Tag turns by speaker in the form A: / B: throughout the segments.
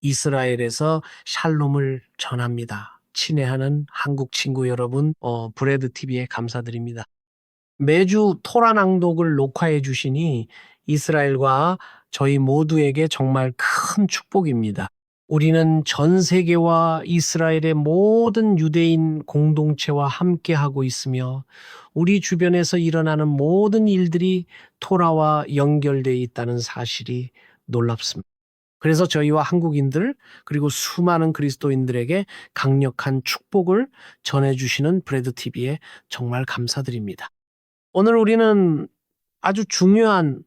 A: 이스라엘에서 샬롬을 전합니다. 친애하는 한국 친구 여러분, 브레드 TV에 감사드립니다. 매주 토라 낭독을 녹화해 주시니 이스라엘과 저희 모두에게 정말 큰 축복입니다. 우리는 전 세계와 이스라엘의 모든 유대인 공동체와 함께하고 있으며 우리 주변에서 일어나는 모든 일들이 토라와 연결되어 있다는 사실이 놀랍습니다. 그래서 저희와 한국인들 그리고 수많은 그리스도인들에게 강력한 축복을 전해주시는 브레드 TV에 정말 감사드립니다. 오늘 우리는 아주 중요한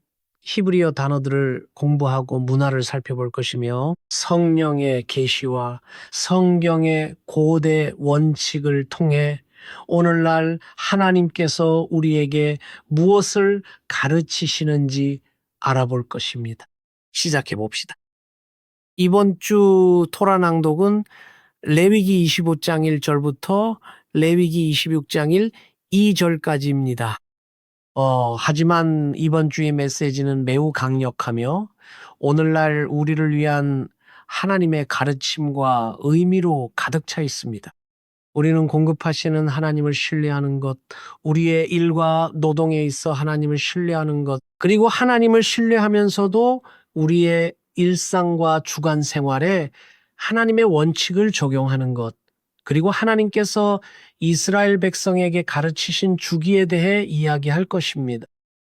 A: 히브리어 단어들을 공부하고 문화를 살펴볼 것이며 성령의 계시와 성경의 고대 원칙을 통해 오늘날 하나님께서 우리에게 무엇을 가르치시는지 알아볼 것입니다. 시작해 봅시다. 이번 주 토라 낭독은 레위기 25장 1절부터 레위기 26장 2절까지입니다. 하지만 이번 주의 메시지는 매우 강력하며 오늘날 우리를 위한 하나님의 가르침과 의미로 가득 차 있습니다. 우리는 공급하시는 하나님을 신뢰하는 것, 우리의 일과 노동에 있어 하나님을 신뢰하는 것, 그리고 하나님을 신뢰하면서도 우리의 일상과 주간 생활에 하나님의 원칙을 적용하는 것, 그리고 하나님께서 이스라엘 백성에게 가르치신 주기에 대해 이야기할 것입니다.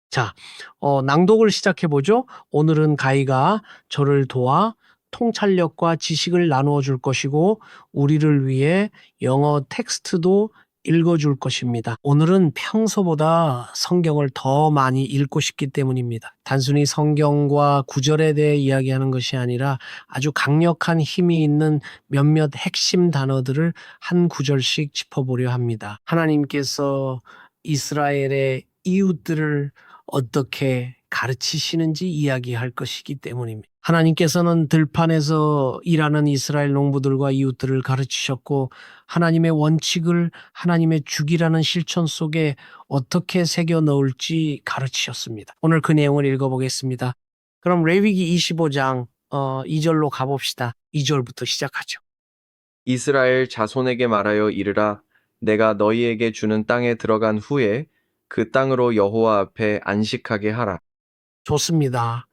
A: 자, 낭독을 시작해 보죠. 오늘은 가이가 저를 도와 통찰력과 지식을 나누어 줄 것이고 우리를 위해 영어 텍스트도 읽어줄 것입니다. 오늘은 평소보다 성경을 더 많이 읽고 싶기 때문입니다. 단순히 성경과 구절에 대해 이야기하는 것이 아니라 아주 강력한 힘이 있는 몇몇 핵심 단어들을 한 구절씩 짚어보려 합니다. 하나님께서 이스라엘의 이웃들을 어떻게 가르치시는지 이야기할 것이기 때문입니다. 하나님께서는 들판에서 일하는 이스라엘 농부들과 이웃들을 가르치셨고 하나님의 원칙을 하나님의 주기라는 실천 속에 어떻게 새겨 넣을지 가르치셨습니다. 오늘 그 내용을 읽어보겠습니다. 그럼 레위기 25장 2절로 가봅시다. 2절부터 시작하죠.
B: 이스라엘 자손에게 말하여 이르라. 내가 너희에게 주는 땅에 들어간 후에 그 땅으로 여호와 앞에 안식하게 하라.
A: 좋습니다.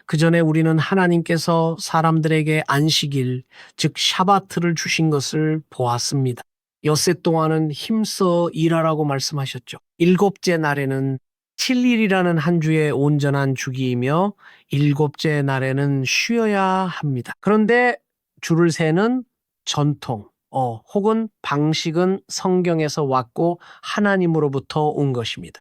A: 그 전에 우리는 하나님께서 사람들에게 안식일, 즉 샤바트를 주신 것을 보았습니다. 엿새 동안은 힘써 일하라고 말씀하셨죠. 일곱째 날에는 7일이라는 한 주의 온전한 주기이며 일곱째 날에는 쉬어야 합니다. 그런데 줄을 세는 전통, 혹은 방식은 성경에서 왔고 하나님으로부터 온 것입니다.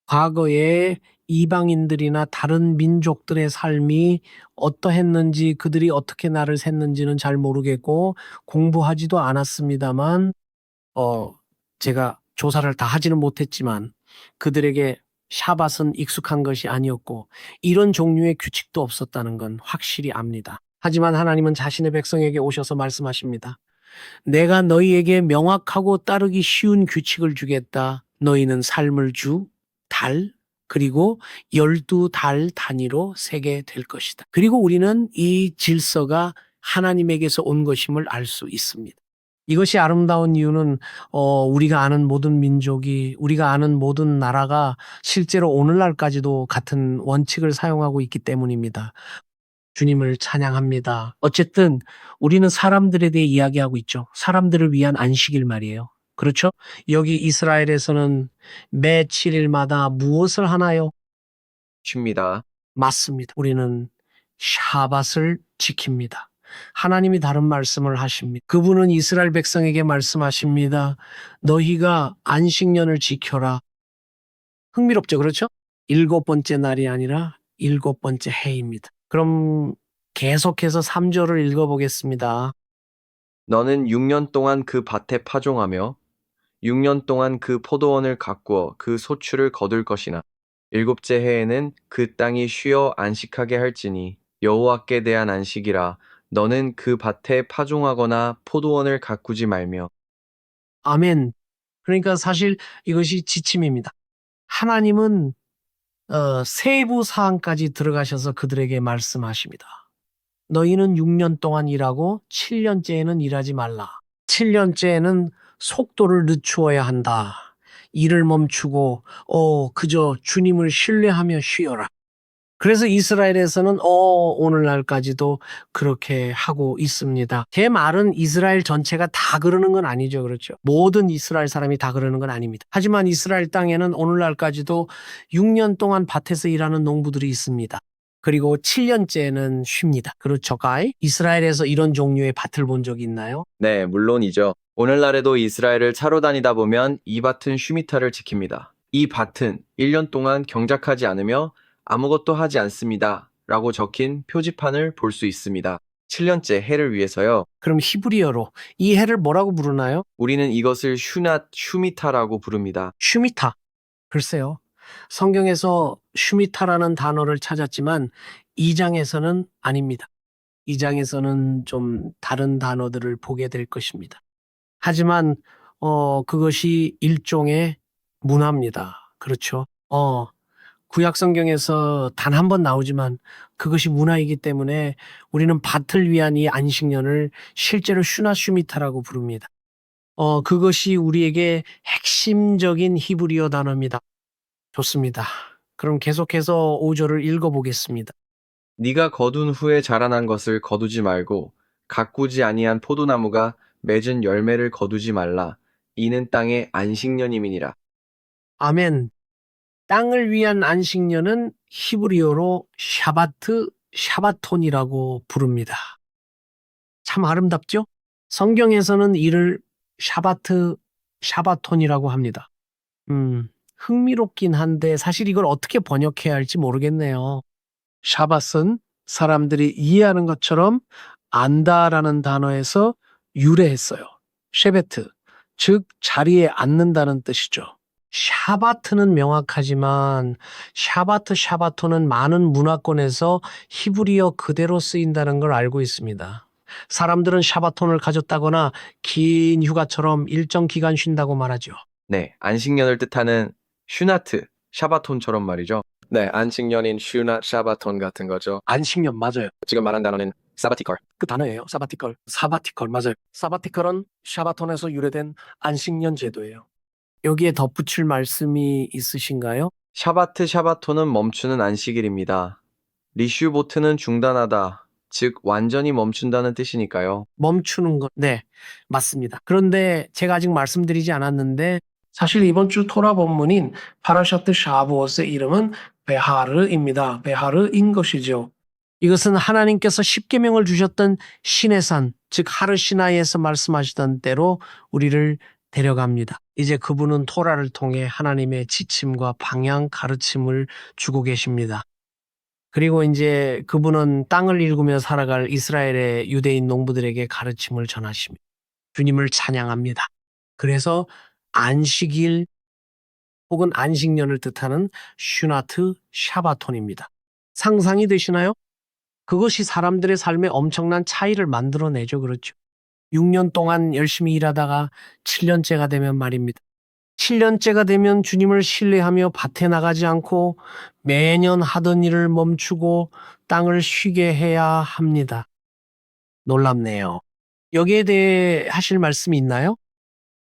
A: 과거에 이방인들이나 다른 민족들의 삶이 어떠했는지 그들이 어떻게 날을 샜는지는 잘 모르겠고 공부하지도 않았습니다만 제가 조사를 다 하지는 못했지만 그들에게 샤밧은 익숙한 것이 아니었고 이런 종류의 규칙도 없었다는 건 확실히 압니다. 하지만 하나님은 자신의 백성에게 오셔서 말씀하십니다. 내가 너희에게 명확하고 따르기 쉬운 규칙을 주겠다. 너희는 삶을 주, 달, 그리고 12달 단위로 세게 될 것이다. 그리고 우리는 이 질서가 하나님에게서 온 것임을 알 수 있습니다. 이것이 아름다운 이유는 우리가 아는 모든 민족이 우리가 아는 모든 나라가 실제로 오늘날까지도 같은 원칙을 사용하고 있기 때문입니다. 주님을 찬양합니다. 어쨌든 우리는 사람들에 대해 이야기하고 있죠. 사람들을 위한 안식일 말이에요. 그렇죠? 여기 이스라엘에서는 매 7일마다 무엇을 하나요?
B: 쉽니다.
A: 맞습니다. 우리는 샤밧을 지킵니다. 하나님이 다른 말씀을 하십니다. 그분은 이스라엘 백성에게 말씀하십니다. 너희가 안식년을 지켜라. 흥미롭죠? 그렇죠? 7번째 날이 아니라 7번째 해입니다. 그럼 계속해서 3절을 읽어보겠습니다.
B: 너는 6년 동안 그 밭에 파종하며 6년 동안 그 포도원을 가꾸어 그 소출을 거둘 것이나 일곱째 해에는 그 땅이 쉬어 안식하게 할지니 여호와께 대한 안식이라. 너는 그 밭에 파종하거나 포도원을 가꾸지 말며.
A: 아멘. 그러니까 사실 이것이 지침입니다. 하나님은 세부 사항까지 들어가셔서 그들에게 말씀하십니다. 너희는 6년 동안 일하고 7년째에는 일하지 말라. 7년째에는 속도를 늦추어야 한다. 일을 멈추고 그저 주님을 신뢰하며 쉬어라. 그래서 이스라엘에서는 오늘날까지도 그렇게 하고 있습니다. 제 말은 이스라엘 전체가 다 그러는 건 아니죠. 그렇죠. 모든 이스라엘 사람이 다 그러는 건 아닙니다. 하지만 이스라엘 땅에는 오늘날까지도 6년 동안 밭에서 일하는 농부들이 있습니다. 그리고 7년째는 쉽니다. 그렇죠, 가이? 이스라엘에서 이런 종류의 밭을 본 적이 있나요?
B: 네, 물론이죠. 오늘날에도 이스라엘을 차로 다니다 보면 이 밭은 슈미타를 지킵니다. 이 밭은 1년 동안 경작하지 않으며 아무것도 하지 않습니다. 라고 적힌 표지판을 볼 수 있습니다. 7년째 해를 위해서요.
A: 그럼 히브리어로 이 해를 뭐라고 부르나요?
B: 우리는 이것을 슈미타라고 부릅니다.
A: 슈미타. 글쎄요. 성경에서 슈미타라는 단어를 찾았지만 2장에서는 아닙니다. 2장에서는 좀 다른 단어들을 보게 될 것입니다. 하지만 그것이 일종의 문화입니다. 그렇죠. 구약 성경에서 단 한 번 나오지만 그것이 문화이기 때문에 우리는 밭을 위한 이 안식년을 실제로 슈나슈미타라고 부릅니다. 그것이 우리에게 핵심적인 히브리어 단어입니다. 좋습니다. 그럼 계속해서 5절을 읽어보겠습니다.
B: 네가 거둔 후에 자라난 것을 거두지 말고 가꾸지 아니한 포도나무가 맺은 열매를 거두지 말라. 이는 땅의 안식년임이니라.
A: 아멘. 땅을 위한 안식년은 히브리어로 샤바트, 샤바톤이라고 부릅니다. 참 아름답죠? 성경에서는 이를 샤바트, 샤바톤이라고 합니다. 흥미롭긴 한데 사실 이걸 어떻게 번역해야 할지 모르겠네요. 샤밧은 사람들이 이해하는 것처럼 안다라는 단어에서 유래했어요. 쉐베트, 즉 자리에 앉는다는 뜻이죠. 샤바트는 명확하지만 샤바트, 샤바토는 많은 문화권에서 히브리어 그대로 쓰인다는 걸 알고 있습니다. 사람들은 샤바톤을 가졌다거나 긴 휴가처럼 일정 기간 쉰다고 말하죠.
B: 네, 안식년을 뜻하는 슈나트, 샤바톤처럼 말이죠. 네, 안식년인 슈나, 샤바톤 같은 거죠.
A: 안식년 맞아요.
B: 지금 말한 단어는 사바티컬.
A: 그 단어예요. 사바티컬. 사바티컬 맞아요. 사바티컬은 샤바톤에서 유래된 안식년 제도예요. 여기에 덧붙일 말씀이 있으신가요?
B: 샤바트, 샤바톤은 멈추는 안식일입니다. 리슈보트는 중단하다, 즉 완전히 멈춘다는 뜻이니까요.
A: 멈추는 것. 네, 맞습니다. 그런데 제가 아직 말씀드리지 않았는데 사실 이번 주 토라 본문인 파라샤트 샤브옷의 이름은 베하르입니다. 베하르인 것이죠. 이것은 하나님께서 십계명을 주셨던 신의 산, 즉 하르 시나이에서 말씀하시던 대로 우리를 데려갑니다. 이제 그분은 토라를 통해 하나님의 지침과 방향 가르침을 주고 계십니다. 그리고 이제 그분은 땅을 일구며 살아갈 이스라엘의 유대인 농부들에게 가르침을 전하십니다. 주님을 찬양합니다. 그래서 안식일 혹은 안식년을 뜻하는 슈나트 샤바톤입니다. 상상이 되시나요? 그것이 사람들의 삶에 엄청난 차이를 만들어내죠. 그렇죠. 6년 동안 열심히 일하다가 7년째가 되면 말입니다. 7년째가 되면 주님을 신뢰하며 밭에 나가지 않고 매년 하던 일을 멈추고 땅을 쉬게 해야 합니다. 놀랍네요. 여기에 대해 하실 말씀이 있나요?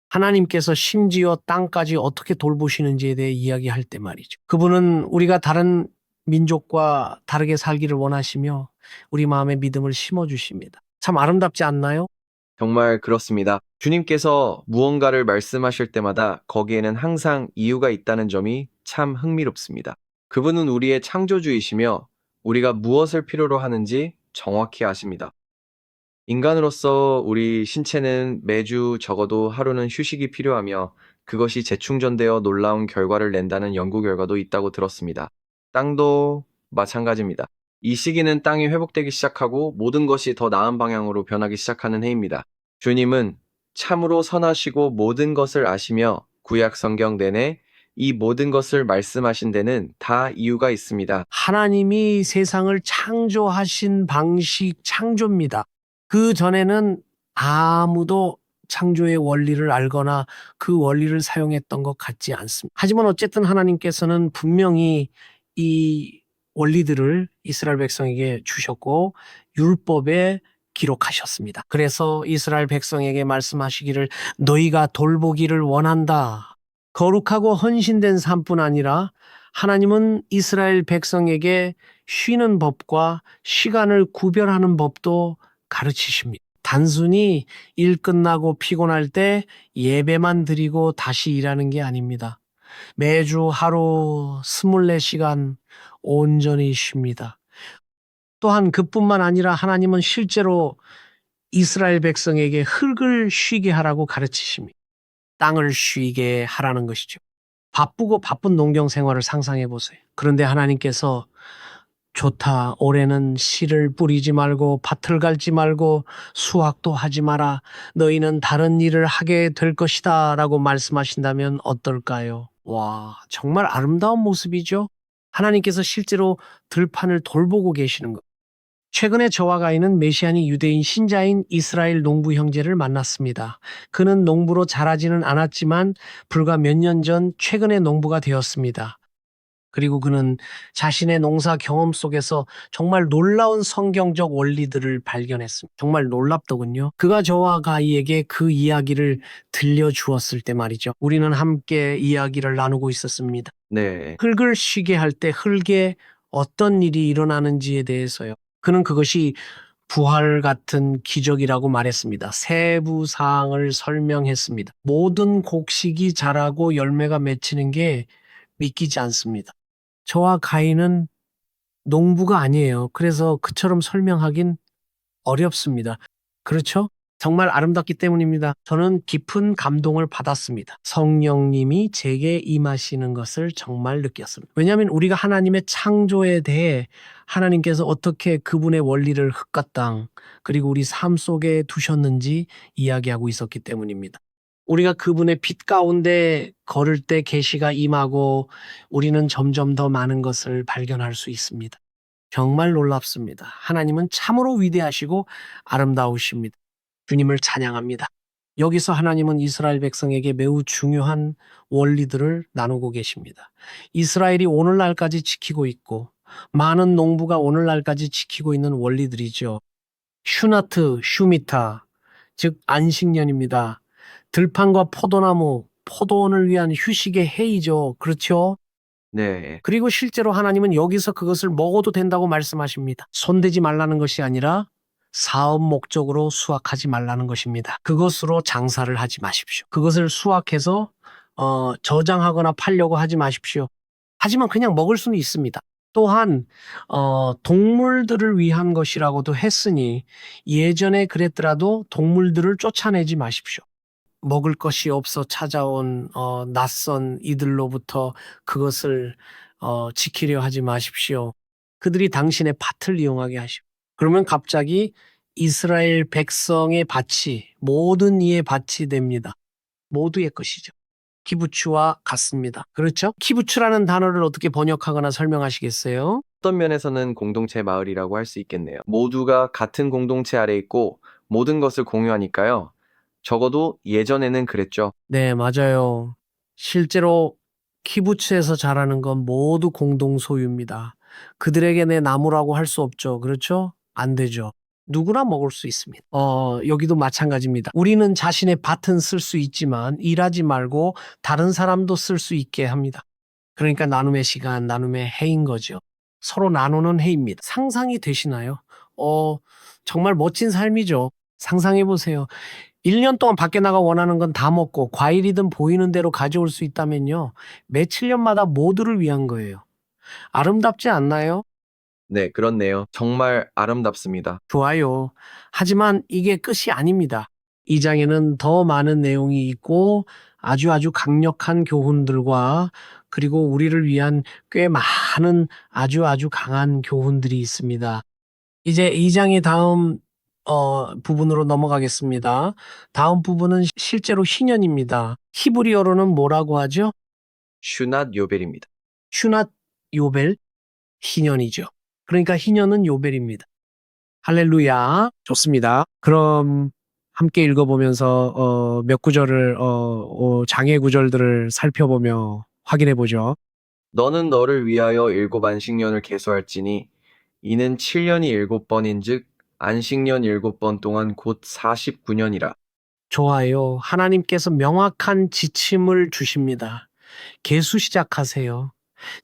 A: 하나님께서 심지어 땅까지 어떻게 돌보시는지에 대해 이야기할 때 말이죠. 그분은 우리가 다른 민족과 다르게 살기를 원하시며 우리 마음에 믿음을 심어주십니다. 참 아름답지 않나요?
B: 정말 그렇습니다. 주님께서 무언가를 말씀하실 때마다 거기에는 항상 이유가 있다는 점이 참 흥미롭습니다. 그분은 우리의 창조주이시며 우리가 무엇을 필요로 하는지 정확히 아십니다. 인간으로서 우리 신체는 매주 적어도 하루는 휴식이 필요하며 그것이 재충전되어 놀라운 결과를 낸다는 연구 결과도 있다고 들었습니다. 땅도 마찬가지입니다. 이 시기는 땅이 회복되기 시작하고 모든 것이 더 나은 방향으로 변하기 시작하는 해입니다. 주님은 참으로 선하시고 모든 것을 아시며 구약 성경 내내 이 모든 것을 말씀하신 데는 다 이유가 있습니다.
A: 하나님이 세상을 창조하신 방식 창조입니다. 그 전에는 아무도 창조의 원리를 알거나 그 원리를 사용했던 것 같지 않습니다. 하지만 어쨌든 하나님께서는 분명히 이 원리들을 이스라엘 백성에게 주셨고 율법에 기록하셨습니다. 그래서 이스라엘 백성에게 말씀하시기를 너희가 돌보기를 원한다. 거룩하고 헌신된 삶뿐 아니라 하나님은 이스라엘 백성에게 쉬는 법과 시간을 구별하는 법도 가르치십니다. 단순히 일 끝나고 피곤할 때 예배만 드리고 다시 일하는 게 아닙니다. 매주 하루 24시간 온전히 쉽니다. 또한 그뿐만 아니라 하나님은 실제로 이스라엘 백성에게 흙을 쉬게 하라고 가르치십니다. 땅을 쉬게 하라는 것이죠. 바쁘고 바쁜 농경 생활을 상상해 보세요. 그런데 하나님께서 좋다. 올해는 씨를 뿌리지 말고 밭을 갈지 말고 수확도 하지 마라. 너희는 다른 일을 하게 될 것이다. 라고 말씀하신다면 어떨까요? 와, 정말 아름다운 모습이죠. 하나님께서 실제로 들판을 돌보고 계시는 것. 최근에 저와 가인은 메시아니 유대인 신자인 이스라엘 농부 형제를 만났습니다. 그는 농부로 자라지는 않았지만 불과 몇 년 전 최근에 농부가 되었습니다. 그리고 그는 자신의 농사 경험 속에서 정말 놀라운 성경적 원리들을 발견했습니다. 정말 놀랍더군요. 그가 저와 가이에게 그 이야기를 들려주었을 때 말이죠. 우리는 함께 이야기를 나누고 있었습니다.
B: 네.
A: 흙을 쉬게 할 때 흙에 어떤 일이 일어나는지에 대해서요. 그는 그것이 부활 같은 기적이라고 말했습니다. 세부 사항을 설명했습니다. 모든 곡식이 자라고 열매가 맺히는 게 믿기지 않습니다. 저와 가인은 농부가 아니에요. 그래서 그처럼 설명하긴 어렵습니다. 그렇죠? 정말 아름답기 때문입니다. 저는 깊은 감동을 받았습니다. 성령님이 제게 임하시는 것을 정말 느꼈습니다. 왜냐하면 우리가 하나님의 창조에 대해 하나님께서 어떻게 그분의 원리를 흙과 땅 그리고 우리 삶 속에 두셨는지 이야기하고 있었기 때문입니다. 우리가 그분의 빛 가운데 걸을 때 계시가 임하고 우리는 점점 더 많은 것을 발견할 수 있습니다. 정말 놀랍습니다. 하나님은 참으로 위대하시고 아름다우십니다. 주님을 찬양합니다. 여기서 하나님은 이스라엘 백성에게 매우 중요한 원리들을 나누고 계십니다. 이스라엘이 오늘날까지 지키고 있고 많은 농부가 오늘날까지 지키고 있는 원리들이죠. 슈나트, 슈미타, 즉 안식년입니다. 들판과 포도나무, 포도원을 위한 휴식의 해이죠. 그렇죠?
B: 네.
A: 그리고 실제로 하나님은 여기서 그것을 먹어도 된다고 말씀하십니다. 손대지 말라는 것이 아니라 사업 목적으로 수확하지 말라는 것입니다. 그것으로 장사를 하지 마십시오. 그것을 수확해서 저장하거나 팔려고 하지 마십시오. 하지만 그냥 먹을 수는 있습니다. 또한 동물들을 위한 것이라고도 했으니 예전에 그랬더라도 동물들을 쫓아내지 마십시오. 먹을 것이 없어 찾아온 낯선 이들로부터 그것을 지키려 하지 마십시오. 그들이 당신의 밭을 이용하게 하시오. 그러면 갑자기 이스라엘 백성의 밭이 모든 이의 밭이 됩니다. 모두의 것이죠. 키부츠와 같습니다. 그렇죠? 키부츠라는 단어를 어떻게 번역하거나 설명하시겠어요?
B: 어떤 면에서는 공동체 마을이라고 할 수 있겠네요. 모두가 같은 공동체 아래 있고 모든 것을 공유하니까요. 적어도 예전에는 그랬죠.
A: 네, 맞아요. 실제로 키부츠에서 자라는 건 모두 공동 소유입니다. 그들에게 내 나무라고 할 수 없죠. 그렇죠? 안 되죠. 누구나 먹을 수 있습니다. 여기도 마찬가지입니다. 우리는 자신의 밭은 쓸 수 있지만 일하지 말고 다른 사람도 쓸 수 있게 합니다. 그러니까 나눔의 시간, 나눔의 해인 거죠. 서로 나누는 해입니다. 상상이 되시나요? 정말 멋진 삶이죠. 상상해 보세요. 1년 동안 밖에 나가 원하는 건 다 먹고 과일이든 보이는 대로 가져올 수 있다면요. 며칠 년마다 모두를 위한 거예요. 아름답지 않나요?
B: 네, 그렇네요. 정말 아름답습니다.
A: 좋아요. 하지만 이게 끝이 아닙니다. 이 장에는 더 많은 내용이 있고 아주 강력한 교훈들과 그리고 우리를 위한 꽤 많은 아주 강한 교훈들이 있습니다. 이제 이 장의 다음 부분으로 넘어가겠습니다. 다음 부분은 실제로 희년입니다. 히브리어로는 뭐라고 하죠?
B: 슈낫 요벨입니다.
A: 슈낫 요벨, 희년이죠. 그러니까 희년은 요벨입니다. 할렐루야. 좋습니다. 그럼 함께 읽어보면서 몇 구절을 장의 구절들을 살펴보며 확인해 보죠.
B: 너는 너를 위하여 7안식년을 계수할지니 이는 7년이 7번인즉 안식년 7번 동안 곧 49년이라.
A: 좋아요. 하나님께서 명확한 지침을 주십니다. 계수 시작하세요.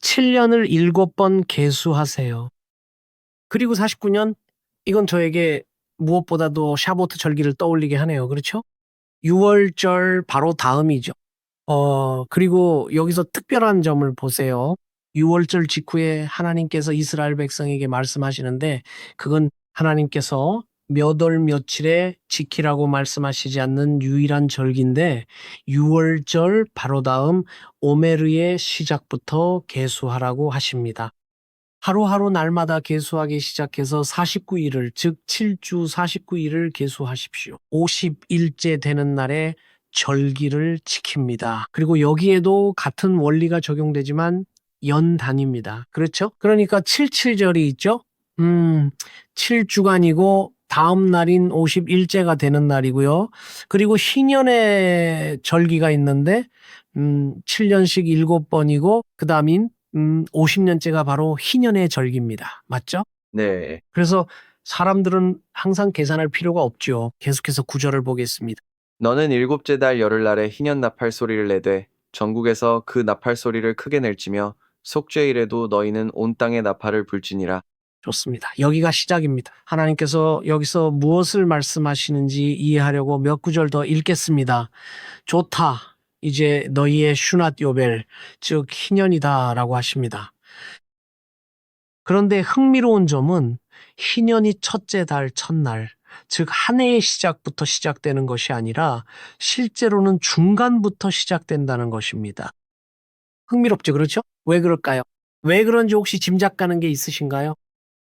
A: 7년을 7번 계수하세요. 그리고 49년, 이건 저에게 무엇보다도 샤보트 절기를 떠올리게 하네요. 그렇죠? 6월절 바로 다음이죠. 그리고 여기서 특별한 점을 보세요. 6월절 직후에 하나님께서 이스라엘 백성에게 말씀하시는데 그건 하나님께서 몇 월 며칠에 지키라고 말씀하시지 않는 유일한 절기인데 6월절 바로 다음 오메르의 시작부터 계수하라고 하십니다. 하루하루 날마다 계수하기 시작해서 49일을 즉 7주 49일을 계수하십시오. 50일째 되는 날에 절기를 지킵니다. 그리고 여기에도 같은 원리가 적용되지만 연 단위입니다. 그렇죠? 그러니까 77절이 있죠? 7주간이고 다음 날인 50일째가 되는 날이고요. 그리고 희년의 절기가 있는데 7년씩 7번이고 그 다음인 50년째가 바로 희년의 절기입니다. 맞죠?
B: 네.
A: 그래서 사람들은 항상 계산할 필요가 없죠. 계속해서 구절을 보겠습니다.
B: 너는 7째 달 열흘날에 희년 나팔 소리를 내되 전국에서 그 나팔 소리를 크게 낼지며 속죄일에도 너희는 온 땅에 나팔을 불지니라.
A: 좋습니다. 여기가 시작입니다. 하나님께서 여기서 무엇을 말씀하시는지 이해하려고 몇 구절 더 읽겠습니다. 좋다. 이제 너희의 슈낫 요벨, 즉 희년이다라고 하십니다. 그런데 흥미로운 점은 희년이 첫째 달 첫날, 즉 한 해의 시작부터 시작되는 것이 아니라 실제로는 중간부터 시작된다는 것입니다. 흥미롭죠, 그렇죠? 왜 그럴까요? 왜 그런지 혹시 짐작 가는 게 있으신가요?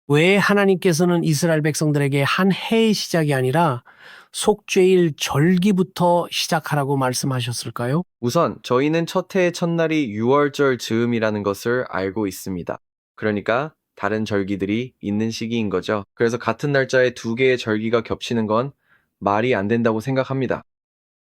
A: 왜 하나님께서는 이스라엘 백성들에게 한 해의 시작이 아니라 속죄일 절기부터 시작하라고 말씀하셨을까요?
B: 우선 저희는 첫 해의 첫날이 6월절 즈음이라는 것을 알고 있습니다. 그러니까 다른 절기들이 있는 시기인 거죠. 그래서 같은 날짜에 두 개의 절기가 겹치는 건 말이 안 된다고 생각합니다.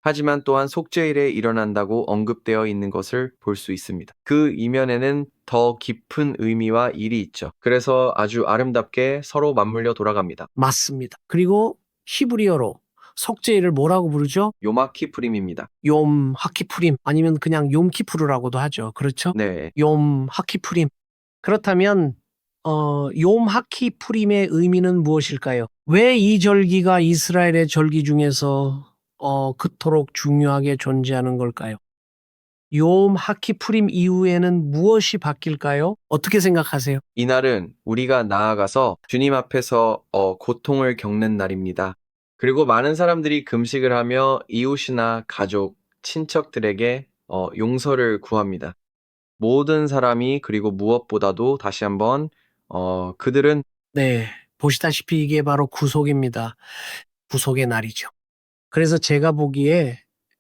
B: 하지만 또한 속죄일에 일어난다고 언급되어 있는 것을 볼 수 있습니다. 그 이면에는 더 깊은 의미와 일이 있죠. 그래서 아주 아름답게 서로 맞물려 돌아갑니다.
A: 맞습니다. 그리고 히브리어로 속죄일을 뭐라고 부르죠?
B: 요마키프림입니다.
A: 욤 하키푸림 아니면 그냥 욤키푸르라고도 하죠. 그렇죠?
B: 네.
A: 욤 하키푸림. 그렇다면 욤 하키푸림의 의미는 무엇일까요? 왜 이 절기가 이스라엘의 절기 중에서 그토록 중요하게 존재하는 걸까요? 욤 하키푸림 이후에는 무엇이 바뀔까요? 어떻게 생각하세요?
B: 이날은 우리가 나아가서 주님 앞에서 고통을 겪는 날입니다. 그리고 많은 사람들이 금식을 하며 이웃이나 가족, 친척들에게 용서를 구합니다. 모든 사람이 그리고 무엇보다도 다시 한번 그들은
A: 네, 보시다시피 이게 바로 구속입니다. 구속의 날이죠. 그래서 제가 보기에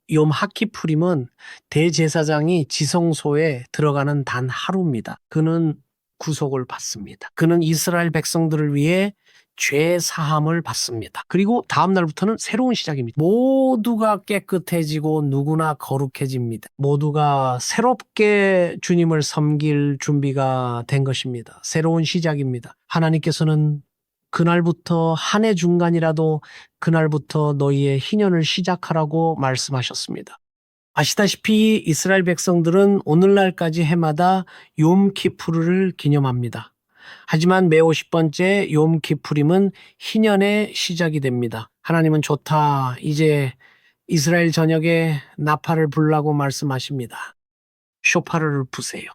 A: 욤 하키푸림은 대제사장이 지성소에 들어가는 단 하루입니다. 그는 구속을 받습니다. 그는 이스라엘 백성들을 위해 죄 사함을 받습니다. 그리고 다음 날부터는 새로운 시작입니다. 모두가 깨끗해지고 누구나 거룩해집니다. 모두가 새롭게 주님을 섬길 준비가 된 것입니다. 새로운 시작입니다. 하나님께서는 그날부터 한 해 중간이라도 그날부터 너희의 희년을 시작하라고 말씀하셨습니다. 아시다시피 이스라엘 백성들은 오늘날까지 해마다 욤키푸르를 기념합니다. 하지만 매 50번째 욤키푸림은 희년의 시작이 됩니다. 하나님은 좋다. 이제 이스라엘 전역에 나팔을 불라고 말씀하십니다. 쇼파르를 부세요.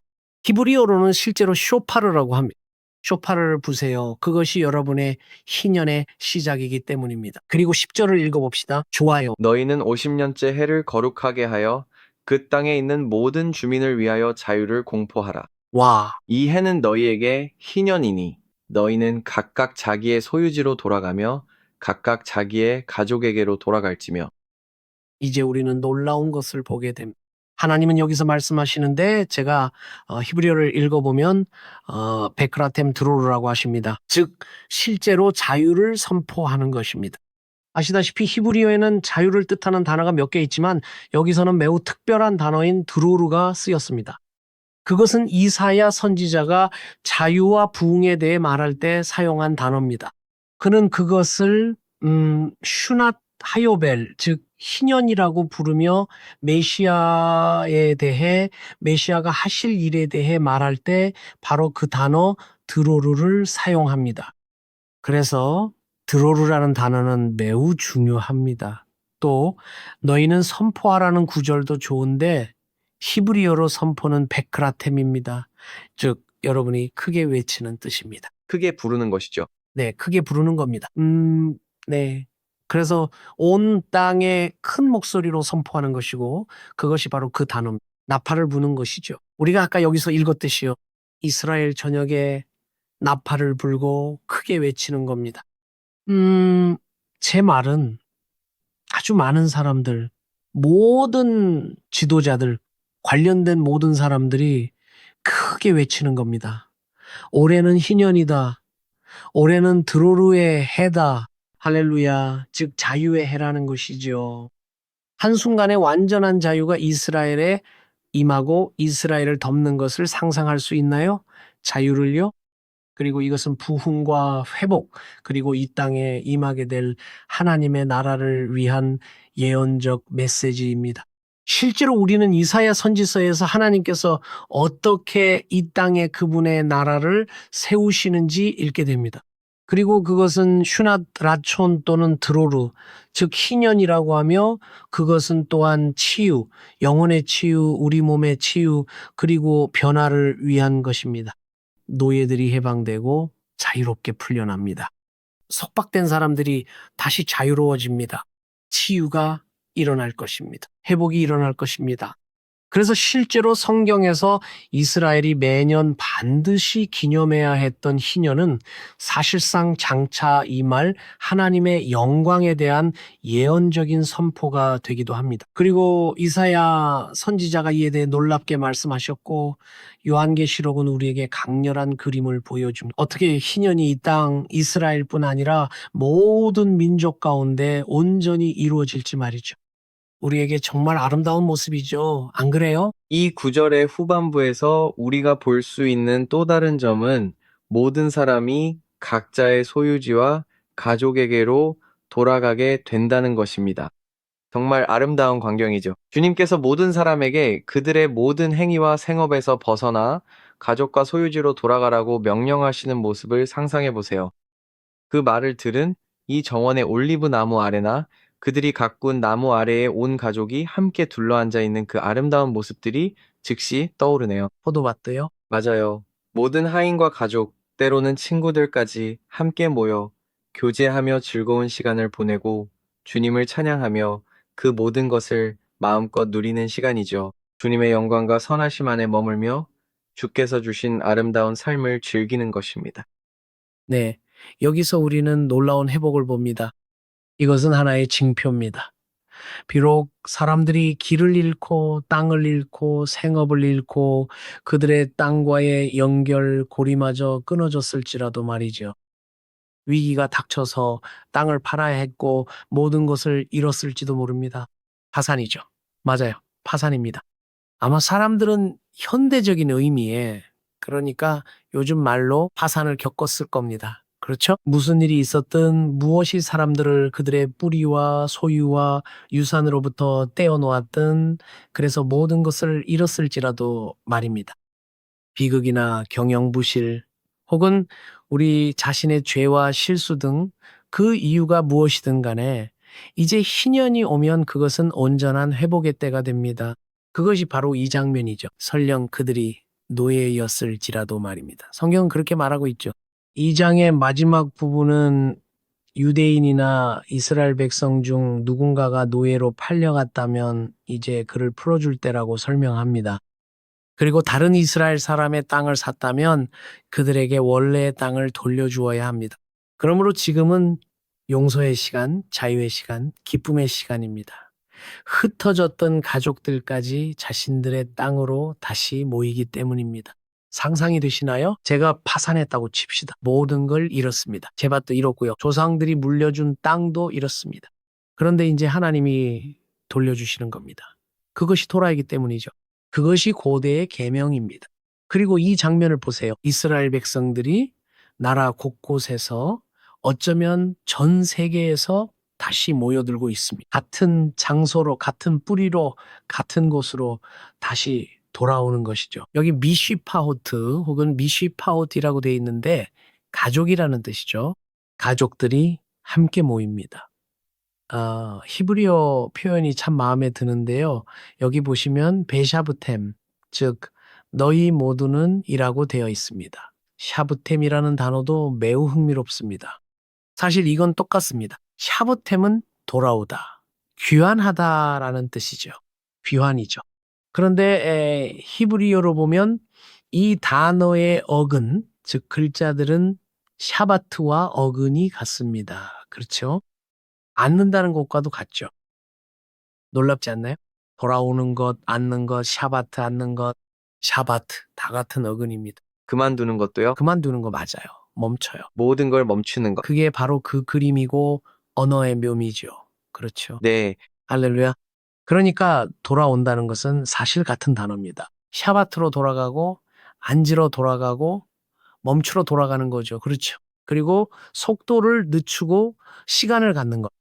A: 히브리어로는 실제로 쇼파르라고 합니다. 쇼파르를 부세요. 그것이 여러분의 희년의 시작이기 때문입니다. 그리고 10절을 읽어봅시다. 좋아요.
B: 너희는 50년째 해를 거룩하게 하여 그 땅에 있는 모든 주민을 위하여 자유를 공포하라.
A: 와,
B: 이 해는 너희에게 희년이니 너희는 각각 자기의 소유지로 돌아가며 각각 자기의 가족에게로 돌아갈지며.
A: 이제 우리는 놀라운 것을 보게 됩니다. 하나님은 여기서 말씀하시는데 제가 히브리어를 읽어보면 베크라템 드로르라고 하십니다. 즉 실제로 자유를 선포하는 것입니다. 아시다시피 히브리어에는 자유를 뜻하는 단어가 몇 개 있지만 여기서는 매우 특별한 단어인 드로르가 쓰였습니다. 그것은 이사야 선지자가 자유와 부흥에 대해 말할 때 사용한 단어입니다. 그는 그것을 슈낫 하요벨, 즉 희년이라고 부르며 메시아에 대해, 메시아가 하실 일에 대해 말할 때 바로 그 단어 드로르를 사용합니다. 그래서 드로르라는 단어는 매우 중요합니다. 또 너희는 선포하라는 구절도 좋은데 히브리어로 선포는 베크라템입니다. 즉 여러분이 크게 외치는 뜻입니다.
B: 크게 부르는 것이죠.
A: 네, 크게 부르는 겁니다. 네. 그래서 온 땅에 큰 목소리로 선포하는 것이고 그것이 바로 그 단어, 나팔을 부는 것이죠. 우리가 아까 여기서 읽었듯이요. 이스라엘 전역에 나팔을 불고 크게 외치는 겁니다. 제 말은 아주 많은 사람들, 모든 지도자들, 관련된 모든 사람들이 크게 외치는 겁니다. 올해는 희년이다. 올해는 드로르의 해다. 할렐루야. 즉 자유의 해라는 것이죠. 한순간에 완전한 자유가 이스라엘에 임하고 이스라엘을 덮는 것을 상상할 수 있나요? 자유를요? 그리고 이것은 부흥과 회복, 그리고 이 땅에 임하게 될 하나님의 나라를 위한 예언적 메시지입니다. 실제로 우리는 이사야 선지서에서 하나님께서 어떻게 이 땅에 그분의 나라를 세우시는지 읽게 됩니다. 그리고 그것은 슈낫 라촌 또는 드로르, 즉 희년이라고 하며 그것은 또한 치유, 영혼의 치유, 우리 몸의 치유, 그리고 변화를 위한 것입니다. 노예들이 해방되고 자유롭게 풀려납니다. 속박된 사람들이 다시 자유로워집니다. 치유가 일어날 것입니다. 회복이 일어날 것입니다. 그래서 실제로 성경에서 이스라엘이 매년 반드시 기념해야 했던 희년은 사실상 장차 임할 하나님의 영광에 대한 예언적인 선포가 되기도 합니다. 그리고 이사야 선지자가 이에 대해 놀랍게 말씀하셨고 요한계시록은 우리에게 강렬한 그림을 보여줍니다. 어떻게 희년이 이 땅 이스라엘뿐 아니라 모든 민족 가운데 온전히 이루어질지 말이죠. 우리에게 정말 아름다운 모습이죠. 안 그래요?
B: 이 구절의 후반부에서 우리가 볼 수 있는 또 다른 점은 모든 사람이 각자의 소유지와 가족에게로 돌아가게 된다는 것입니다. 정말 아름다운 광경이죠. 주님께서 모든 사람에게 그들의 모든 행위와 생업에서 벗어나 가족과 소유지로 돌아가라고 명령하시는 모습을 상상해 보세요. 그 말을 들은 이 정원의 올리브 나무 아래나 그들이 가꾼 나무 아래에 온 가족이 함께 둘러앉아 있는 그 아름다운 모습들이 즉시 떠오르네요.
A: 포도밭도요?
B: 맞아요. 모든 하인과 가족, 때로는 친구들까지 함께 모여 교제하며 즐거운 시간을 보내고 주님을 찬양하며 그 모든 것을 마음껏 누리는 시간이죠. 주님의 영광과 선하심 안에 머물며 주께서 주신 아름다운 삶을 즐기는 것입니다.
A: 네. 여기서 우리는 놀라운 회복을 봅니다. 이것은 하나의 징표입니다. 비록 사람들이 길을 잃고 땅을 잃고 생업을 잃고 그들의 땅과의 연결 고리마저 끊어졌을지라도 말이죠. 위기가 닥쳐서 땅을 팔아야 했고 모든 것을 잃었을지도 모릅니다. 파산이죠. 맞아요. 파산입니다. 아마 사람들은 현대적인 의미에 그러니까 요즘 말로 파산을 겪었을 겁니다. 그렇죠? 무슨 일이 있었든 무엇이 사람들을 그들의 뿌리와 소유와 유산으로부터 떼어놓았든 그래서 모든 것을 잃었을지라도 말입니다. 비극이나 경영부실 혹은 우리 자신의 죄와 실수 등 그 이유가 무엇이든 간에 이제 희년이 오면 그것은 온전한 회복의 때가 됩니다. 그것이 바로 이 장면이죠. 설령 그들이 노예였을지라도 말입니다. 성경은 그렇게 말하고 있죠. 이 장의 마지막 부분은 유대인이나 이스라엘 백성 중 누군가가 노예로 팔려갔다면 이제 그를 풀어줄 때라고 설명합니다. 그리고 다른 이스라엘 사람의 땅을 샀다면 그들에게 원래의 땅을 돌려주어야 합니다. 그러므로 지금은 용서의 시간, 자유의 시간, 기쁨의 시간입니다. 흩어졌던 가족들까지 자신들의 땅으로 다시 모이기 때문입니다. 상상이 되시나요? 제가 파산했다고 칩시다. 모든 걸 잃었습니다. 제 밭도 잃었고요. 조상들이 물려준 땅도 잃었습니다. 그런데 이제 하나님이 돌려주시는 겁니다. 그것이 토라이기 때문이죠. 그것이 고대의 계명입니다. 그리고 이 장면을 보세요. 이스라엘 백성들이 나라 곳곳에서 어쩌면 전 세계에서 다시 모여들고 있습니다. 같은 장소로, 같은 뿌리로, 같은 곳으로 다시 돌아오는 것이죠. 여기 미쉬파호트 혹은 미쉬파호트라고 되어 있는데 가족이라는 뜻이죠. 가족들이 함께 모입니다. 히브리어 표현이 참 마음에 드는데요. 여기 보시면 베샤브템, 즉 너희 모두는 이라고 되어 있습니다. 샤브템이라는 단어도 매우 흥미롭습니다. 사실 이건 똑같습니다. 샤브템은 돌아오다, 귀환하다라는 뜻이죠. 귀환이죠. 그런데 히브리어로 보면 이 단어의 어근, 즉 글자들은 샤바트와 어근이 같습니다. 그렇죠? 앉는다는 것과도 같죠. 놀랍지 않나요? 돌아오는 것, 앉는 것, 샤바트, 앉는 것, 샤바트 다 같은 어근입니다.
B: 그만두는 것도요?
A: 그만두는 거 맞아요. 멈춰요.
B: 모든 걸 멈추는 것.
A: 그게 바로 그 그림이고 언어의 묘미죠. 그렇죠.
B: 네,
A: 할렐루야. 그러니까 돌아온다는 것은 사실 같은 단어입니다. 샤바트로 돌아가고 앉으러 돌아가고 멈추러 돌아가는 거죠. 그렇죠. 그리고 속도를 늦추고 시간을 갖는 것.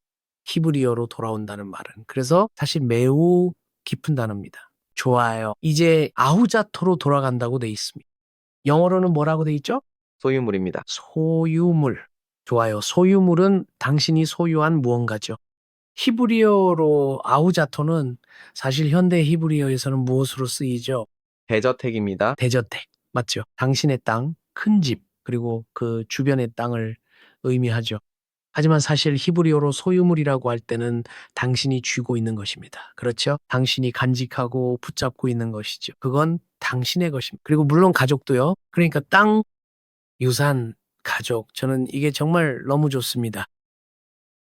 A: 히브리어로 돌아온다는 말은. 그래서 사실 매우 깊은 단어입니다. 좋아요. 이제 아후자토로 돌아간다고 돼 있습니다. 영어로는 뭐라고 돼 있죠?
B: 소유물입니다.
A: 소유물. 좋아요. 소유물은 당신이 소유한 무언가죠. 히브리어로 아우자토는 사실 현대 히브리어에서는 무엇으로 쓰이죠?
B: 대저택입니다.
A: 대저택. 맞죠? 당신의 땅, 큰 집, 그리고 그 주변의 땅을 의미하죠. 하지만 사실 히브리어로 소유물이라고 할 때는 당신이 쥐고 있는 것입니다. 그렇죠? 당신이 간직하고 붙잡고 있는 것이죠. 그건 당신의 것입니다. 그리고 물론 가족도요. 그러니까 땅, 유산, 가족. 저는 이게 정말 너무 좋습니다.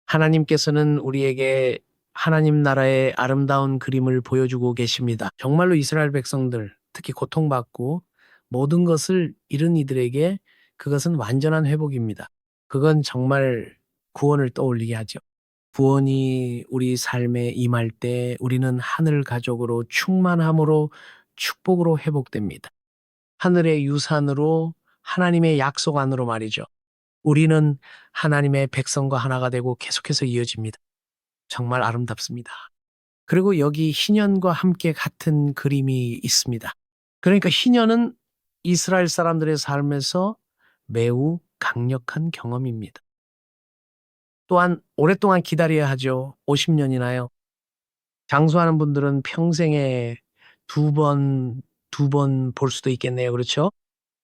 A: 하나님께서는 우리에게 하나님 나라의 아름다운 그림을 보여주고 계십니다. 정말로 이스라엘 백성들, 특히 고통받고 모든 것을 잃은 이들에게 그것은 완전한 회복입니다. 그건 정말 구원을 떠올리게 하죠. 구원이 우리 삶에 임할 때 우리는 하늘 가족으로 충만함으로 축복으로 회복됩니다. 하늘의 유산으로 하나님의 약속 안으로 말이죠. 우리는 하나님의 백성과 하나가 되고 계속해서 이어집니다. 정말 아름답습니다. 그리고 여기 희년과 함께 같은 그림이 있습니다. 그러니까 희년은 이스라엘 사람들의 삶에서 매우 강력한 경험입니다. 또한 오랫동안 기다려야 하죠. 50년이나요. 장수하는 분들은 평생에 두 번 볼 수도 있겠네요. 그렇죠?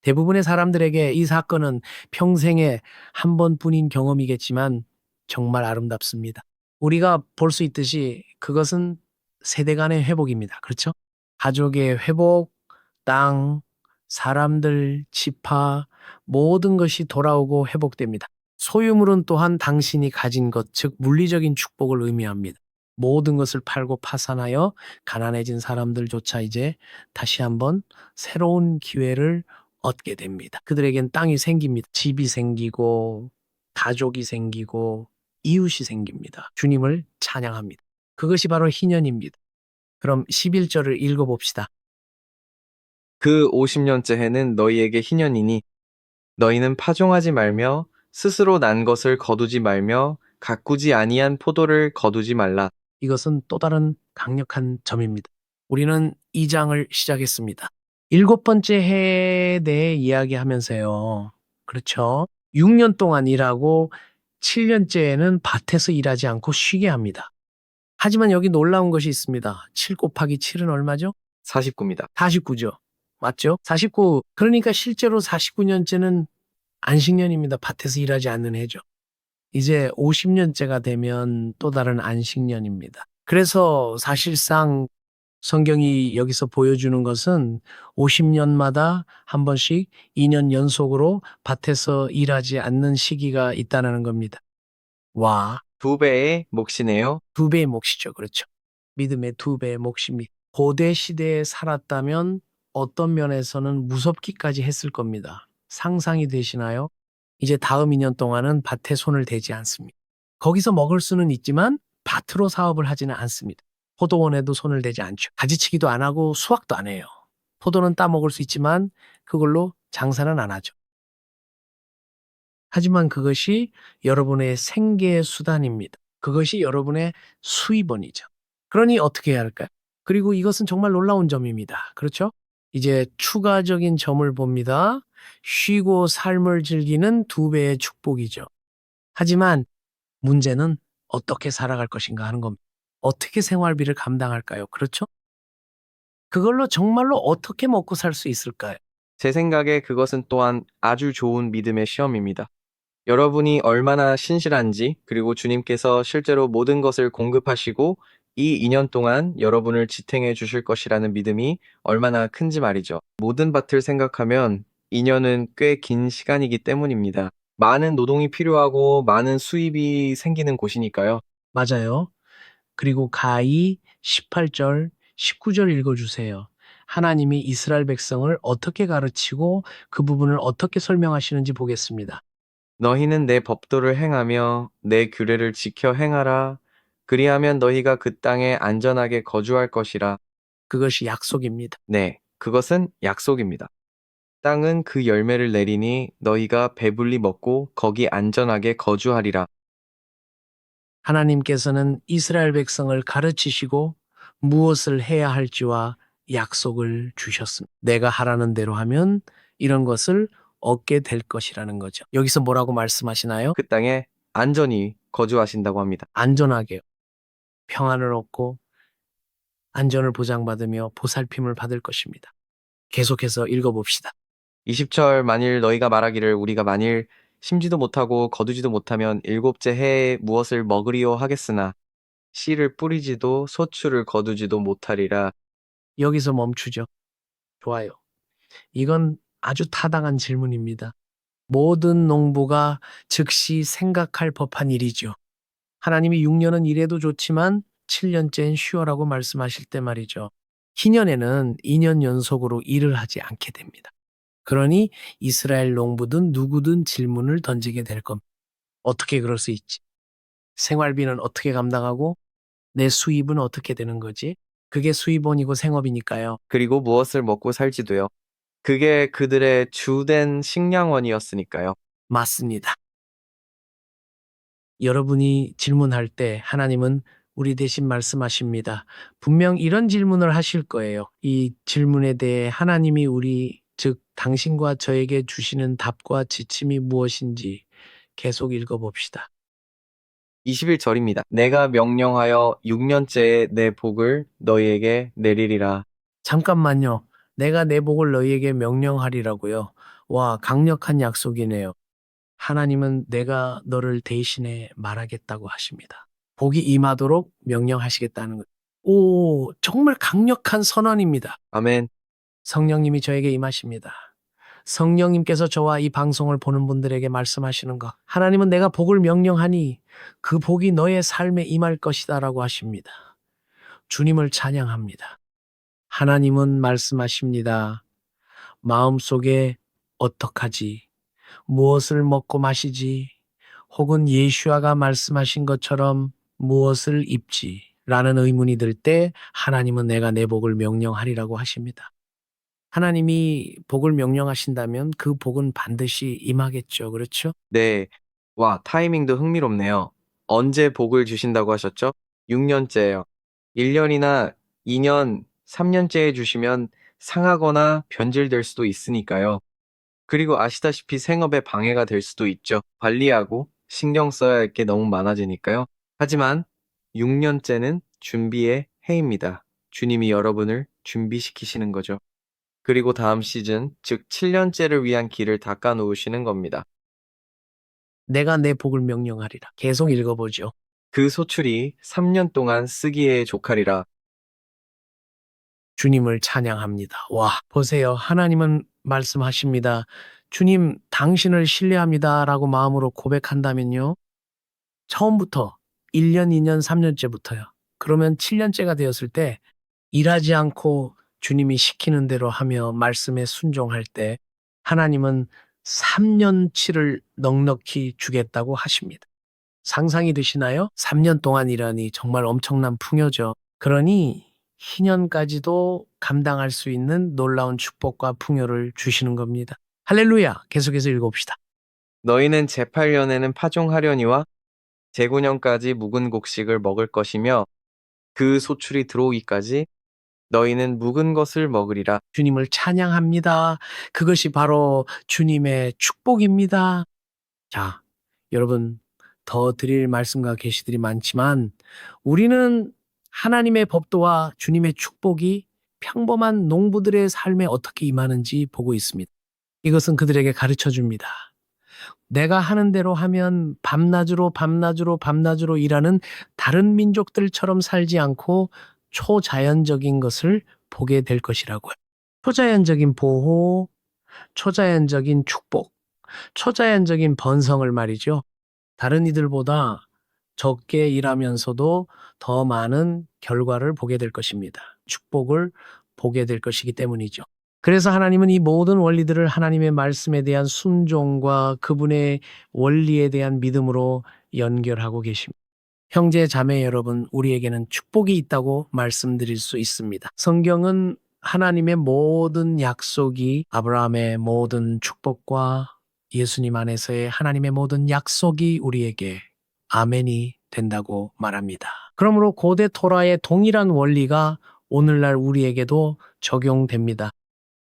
A: 대부분의 사람들에게 이 사건은 평생에 한 번뿐인 경험이겠지만 정말 아름답습니다. 우리가 볼 수 있듯이 그것은 세대 간의 회복입니다. 그렇죠? 가족의 회복, 땅, 사람들, 지파, 모든 것이 돌아오고 회복됩니다. 소유물은 또한 당신이 가진 것, 즉 물리적인 축복을 의미합니다. 모든 것을 팔고 파산하여 가난해진 사람들조차 이제 다시 한번 새로운 기회를 얻게 됩니다. 그들에겐 땅이 생깁니다. 집이 생기고 가족이 생기고 이웃이 생깁니다. 주님을 찬양합니다. 그것이 바로 희년입니다. 그럼 11절을 읽어봅시다.
B: 그 50년째 해는 너희에게 희년이니 너희는 파종하지 말며 스스로 난 것을 거두지 말며 가꾸지 아니한 포도를 거두지 말라.
A: 이것은 또 다른 강력한 점입니다. 우리는 2장을 시작했습니다. 7번째 해에 대해 이야기하면서요. 그렇죠. 6년 동안 일하고 7년째에는 밭에서 일하지 않고 쉬게 합니다. 하지만 여기 놀라운 것이 있습니다. 7 곱하기 7은 얼마죠?
B: 49입니다.
A: 49죠. 맞죠? 49. 그러니까 실제로 49년째는 안식년입니다. 밭에서 일하지 않는 해죠. 이제 50년째가 되면 또 다른 안식년입니다. 그래서 사실상 성경이 여기서 보여주는 것은 50년마다 한 번씩 2년 연속으로 밭에서 일하지 않는 시기가 있다는 겁니다. 와,
B: 2배의 몫이네요.
A: 2배의 몫이죠. 그렇죠. 믿음의 2배의 몫입니다. 고대 시대에 살았다면 어떤 면에서는 무섭기까지 했을 겁니다. 상상이 되시나요? 이제 다음 2년 동안은 밭에 손을 대지 않습니다. 거기서 먹을 수는 있지만 밭으로 사업을 하지는 않습니다. 포도원에도 손을 대지 않죠. 가지치기도 안 하고 수확도 안 해요. 포도는 따먹을 수 있지만 그걸로 장사는 안 하죠. 하지만 그것이 여러분의 생계 수단입니다. 그것이 여러분의 수입원이죠. 그러니 어떻게 해야 할까요? 그리고 이것은 정말 놀라운 점입니다. 그렇죠? 이제 추가적인 점을 봅니다. 쉬고 삶을 즐기는 두 배의 축복이죠. 하지만 문제는 어떻게 살아갈 것인가 하는 겁니다. 어떻게 생활비를 감당할까요? 그렇죠? 그걸로 정말로 어떻게 먹고 살 수 있을까요?
B: 제 생각에 그것은 또한 아주 좋은 믿음의 시험입니다. 여러분이 얼마나 신실한지, 그리고 주님께서 실제로 모든 것을 공급하시고 이 2년 동안 여러분을 지탱해 주실 것이라는 믿음이 얼마나 큰지 말이죠. 모든 밭을 생각하면 2년은 꽤 긴 시간이기 때문입니다. 많은 노동이 필요하고 많은 수입이 생기는 곳이니까요.
A: 맞아요. 그리고 가히 18절, 19절 읽어주세요. 하나님이 이스라엘 백성을 어떻게 가르치고 그 부분을 어떻게 설명하시는지 보겠습니다.
B: 너희는 내 법도를 행하며 내 규례를 지켜 행하라. 그리하면 너희가 그 땅에 안전하게 거주할 것이라.
A: 그것이 약속입니다.
B: 네, 그것은 약속입니다. 땅은 그 열매를 내리니 너희가 배불리 먹고 거기 안전하게 거주하리라.
A: 하나님께서는 이스라엘 백성을 가르치시고 무엇을 해야 할지와 약속을 주셨습니다. 내가 하라는 대로 하면 이런 것을 얻게 될 것이라는 거죠. 여기서 뭐라고 말씀하시나요?
B: 그 땅에 안전히 거주하신다고 합니다.
A: 안전하게 평안을 얻고 안전을 보장받으며 보살핌을 받을 것입니다. 계속해서 읽어봅시다.
B: 20절 만일 너희가 말하기를 우리가 만일 심지도 못하고 거두지도 못하면 일곱째 해에 무엇을 먹으리요 하겠으나 씨를 뿌리지도 소출을 거두지도 못하리라.
A: 여기서 멈추죠. 좋아요. 이건 아주 타당한 질문입니다. 모든 농부가 즉시 생각할 법한 일이죠. 하나님이 6년은 일해도 좋지만 7년째는 쉬어라고 말씀하실 때 말이죠. 희년에는 2년 연속으로 일을 하지 않게 됩니다. 그러니 이스라엘 농부든 누구든 질문을 던지게 될 겁니다. 어떻게 그럴 수 있지? 생활비는 어떻게 감당하고 내 수입은 어떻게 되는 거지? 그게 수입원이고 생업이니까요.
B: 그리고 무엇을 먹고 살지도요. 그게 그들의 주된 식량원이었으니까요.
A: 맞습니다. 여러분이 질문할 때 하나님은 우리 대신 말씀하십니다. 분명 이런 질문을 하실 거예요. 이 질문에 대해 하나님이 즉 당신과 저에게 주시는 답과 지침이 무엇인지 계속 읽어봅시다.
B: 21절입니다. 내가 명령하여 6년째에 내 복을 너희에게 내리리라.
A: 잠깐만요. 내가 내 복을 너희에게 명령하리라고요. 와, 강력한 약속이네요. 하나님은 내가 너를 대신해 말하겠다고 하십니다. 복이 임하도록 명령하시겠다는 것. 오, 정말 강력한 선언입니다.
B: 아멘.
A: 성령님이 저에게 임하십니다. 성령님께서 저와 이 방송을 보는 분들에게 말씀하시는 것. 하나님은 내가 복을 명령하니 그 복이 너의 삶에 임할 것이다라고 하십니다. 주님을 찬양합니다. 하나님은 말씀하십니다. 마음속에 어떡하지? 무엇을 먹고 마시지? 혹은 예수아가 말씀하신 것처럼 무엇을 입지? 라는 의문이 들 때 하나님은 내가 내 복을 명령하리라고 하십니다. 하나님이 복을 명령하신다면 그 복은 반드시 임하겠죠. 그렇죠?
B: 네. 와, 타이밍도 흥미롭네요. 언제 복을 주신다고 하셨죠? 6년째예요. 1년이나 2년, 3년째에 주시면 상하거나 변질될 수도 있으니까요. 그리고 아시다시피 생업에 방해가 될 수도 있죠. 관리하고 신경 써야 할 게 너무 많아지니까요. 하지만 6년째는 준비의 해입니다. 주님이 여러분을 준비시키시는 거죠. 그리고 다음 시즌, 즉 7년째를 위한 길을 닦아 놓으시는 겁니다.
A: 내가 내 복을 명령하리라. 계속 읽어보죠.
B: 그 소출이 3년 동안 쓰기에 족하리라.
A: 주님을 찬양합니다. 와, 보세요. 하나님은 말씀하십니다. 주님, 당신을 신뢰합니다. 라고 마음으로 고백한다면요. 처음부터 1년, 2년, 3년째부터요. 그러면 7년째가 되었을 때 일하지 않고 주님이 시키는 대로 하며 말씀에 순종할 때 하나님은 3년치를 넉넉히 주겠다고 하십니다. 상상이 되시나요? 3년 동안 일하니 정말 엄청난 풍요죠. 그러니 희년까지도 감당할 수 있는 놀라운 축복과 풍요를 주시는 겁니다. 할렐루야. 계속해서 읽어봅시다.
B: 너희는 제8년에는 파종하려니와 제9년까지 묵은 곡식을 먹을 것이며 그 소출이 들어오기까지 너희는 묵은 것을 먹으리라.
A: 주님을 찬양합니다. 그것이 바로 주님의 축복입니다. 자, 여러분, 더 드릴 말씀과 계시들이 많지만 우리는 하나님의 법도와 주님의 축복이 평범한 농부들의 삶에 어떻게 임하는지 보고 있습니다. 이것은 그들에게 가르쳐 줍니다. 내가 하는 대로 하면 밤낮으로 일하는 다른 민족들처럼 살지 않고 초자연적인 것을 보게 될 것이라고요. 초자연적인 보호, 초자연적인 축복, 초자연적인 번성을 말이죠. 다른 이들보다 적게 일하면서도 더 많은 결과를 보게 될 것입니다. 축복을 보게 될 것이기 때문이죠. 그래서 하나님은 이 모든 원리들을 하나님의 말씀에 대한 순종과 그분의 원리에 대한 믿음으로 연결하고 계십니다. 형제 자매 여러분, 우리에게는 축복이 있다고 말씀드릴 수 있습니다. 성경은 하나님의 모든 약속이 아브라함의 모든 축복과 예수님 안에서의 하나님의 모든 약속이 우리에게 아멘이 된다고 말합니다. 그러므로 고대 토라의 동일한 원리가 오늘날 우리에게도 적용됩니다.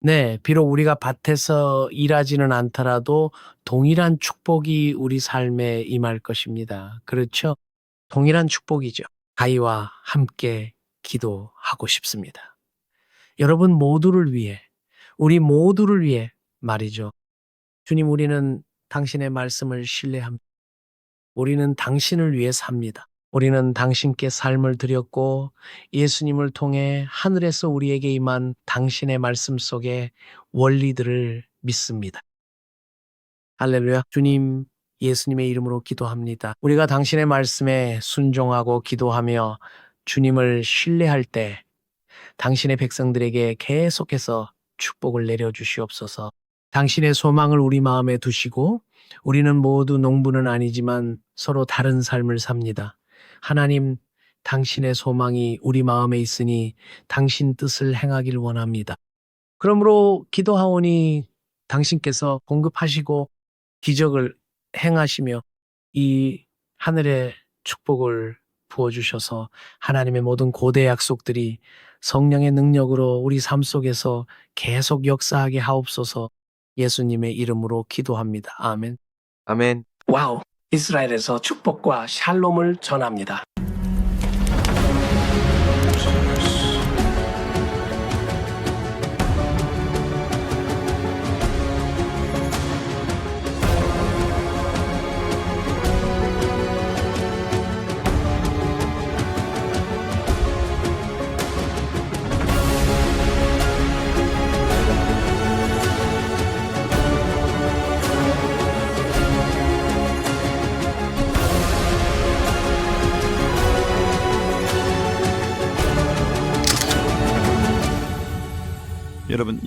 A: 네, 비록 우리가 밭에서 일하지는 않더라도 동일한 축복이 우리 삶에 임할 것입니다. 그렇죠? 동일한 축복이죠. 가희와 함께 기도하고 싶습니다. 여러분 모두를 위해, 우리 모두를 위해 말이죠. 주님, 우리는 당신의 말씀을 신뢰합니다. 우리는 당신을 위해 삽니다. 우리는 당신께 삶을 드렸고 예수님을 통해 하늘에서 우리에게 임한 당신의 말씀 속의 원리들을 믿습니다. 할렐루야. 주님, 예수님의 이름으로 기도합니다. 우리가 당신의 말씀에 순종하고 기도하며 주님을 신뢰할 때 당신의 백성들에게 계속해서 축복을 내려주시옵소서. 당신의 소망을 우리 마음에 두시고 우리는 모두 농부는 아니지만 서로 다른 삶을 삽니다. 하나님, 당신의 소망이 우리 마음에 있으니 당신 뜻을 행하길 원합니다. 그러므로 기도하오니 당신께서 공급하시고 기적을 행하시며 이 하늘의 축복을 부어주셔서 하나님의 모든 고대 약속들이 성령의 능력으로 우리 삶 속에서 계속 역사하게 하옵소서. 예수님의 이름으로 기도합니다. 아멘.
B: 아멘.
A: 와우! 이스라엘에서 축복과 샬롬을 전합니다.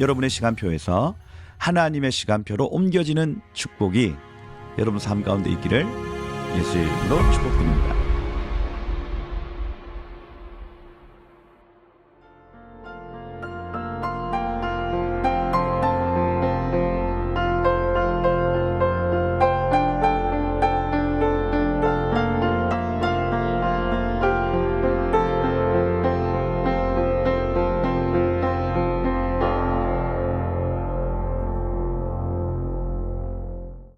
C: 여러분의 시간표에서 하나님의 시간표로 옮겨지는 축복이 여러분 삶 가운데 있기를 예수의 이름으로 축복드립니다.